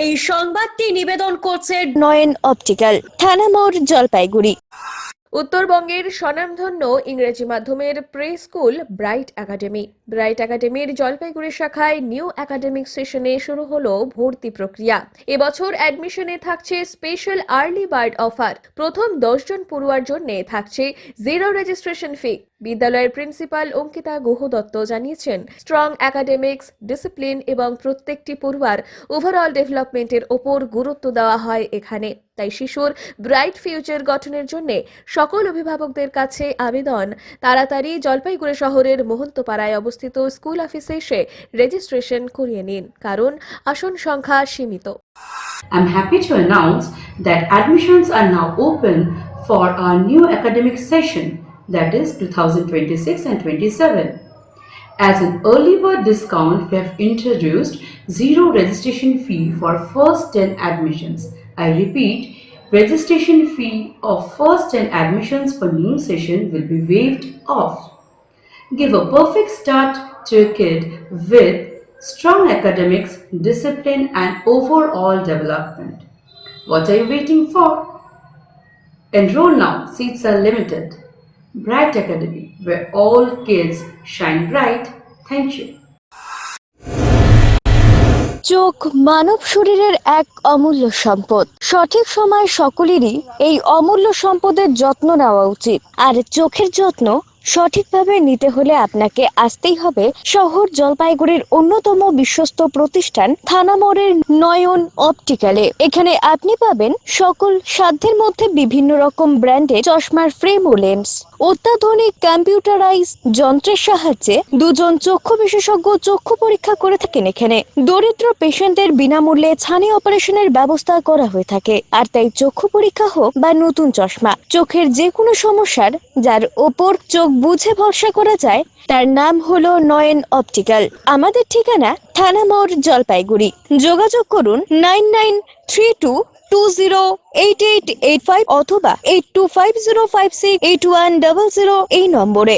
এই সংবাদটি নিবেদন করছে নয়ন অপটিক্যাল, থানা মোড়, জলপাইগুড়ি। উত্তরবঙ্গের স্বনামধন্য ইংরেজি মাধ্যমের pre school Bright Academy. Bright একাডেমির জলপাইগুড়ি শাখায় নিউ একাডেমিক সেশনে শুরু হলো ভর্তি প্রক্রিয়া। এবছর অ্যাডমিশনে থাকছে স্পেশাল আর্লি বার্ড অফার। প্রথম 10 জন পড়ুয়ার জন্য থাকছে জিরো রেজিস্ট্রেশন ফি। বিদ্যালয়ের প্রিন্সিপাল অঙ্কিতা গুহ দত্ত জানিয়েছেন, স্ট্রং একাডেমিক্স, ডিসিপ্লিন এবং প্রত্যেকটি পড়ুয়ার ওভারঅল ডেভেলপমেন্টের ওপর গুরুত্ব দেওয়া হয় এখানে। তাই শিশুর ব্রাইট ফিউচার গঠনের জন্য সকল অভিভাবকদের কাছে আবেদন, তাড়াতাড়ি জলপাইগুড়ি শহরের মহন্তপাড়ায় অবস্থিত স্কুল অফিসে এসে রেজিস্ট্রেশন করিয়ে নিন, কারণ আসন সংখ্যা সীমিত। I'm happy to announce that admissions are now open for our new academic session, that is 2026 and 27. As an early bird discount, we have introduced zero registration fee for first 10 admissions. I repeat, registration fee of first 10 admissions for new session will be waived off. Give a perfect start to a kid with strong academics, discipline, and overall development. What are you waiting for? Enroll now, seats are limited. Bright Academy, where all kids shine bright. Thank you. চোখ মানব শরীরের এক অমূল্য সম্পদ। সঠিক সময় সকলেরই এই অমূল্য সম্পদের যত্ন নেওয়া উচিত। আর চোখের যত্ন সঠিকভাবে নিতে হলে আপনাকে আসতেই হবে শহর জলপাইগুড়ির অন্যতম বিশ্বস্ত প্রতিষ্ঠান থানা মোড়ের নয়ন অপটিক্যালে। এখানে আপনি পাবেন সকল সাধ্যের মধ্যে বিভিন্ন রকম ব্র্যান্ডের চশমার ফ্রেম ও লেন্স। অত্যাধুনিক কম্পিউটারাইজ যন্ত্রের সাহায্যে দুজন চক্ষু বিশেষজ্ঞ চক্ষু পরীক্ষা করে থাকেন এখানে। দরিদ্র পেশেন্টদের বিনামূল্যে ছানি অপারেশনের ব্যবস্থা করা হয়ে থাকে। আর তাই চক্ষু পরীক্ষা হোক বা নতুন চশমা, চোখের যে কোনো সমস্যার যার ওপর চোখ বুঝে ভরসা করা যায়, তার নাম হলো নয়ন অপটিক্যাল। আমাদের ঠিকানা থানা মোড়, জলপাইগুড়ি। যোগাযোগ করুন 9932208885 অথবা 8250568100 এই নম্বরে।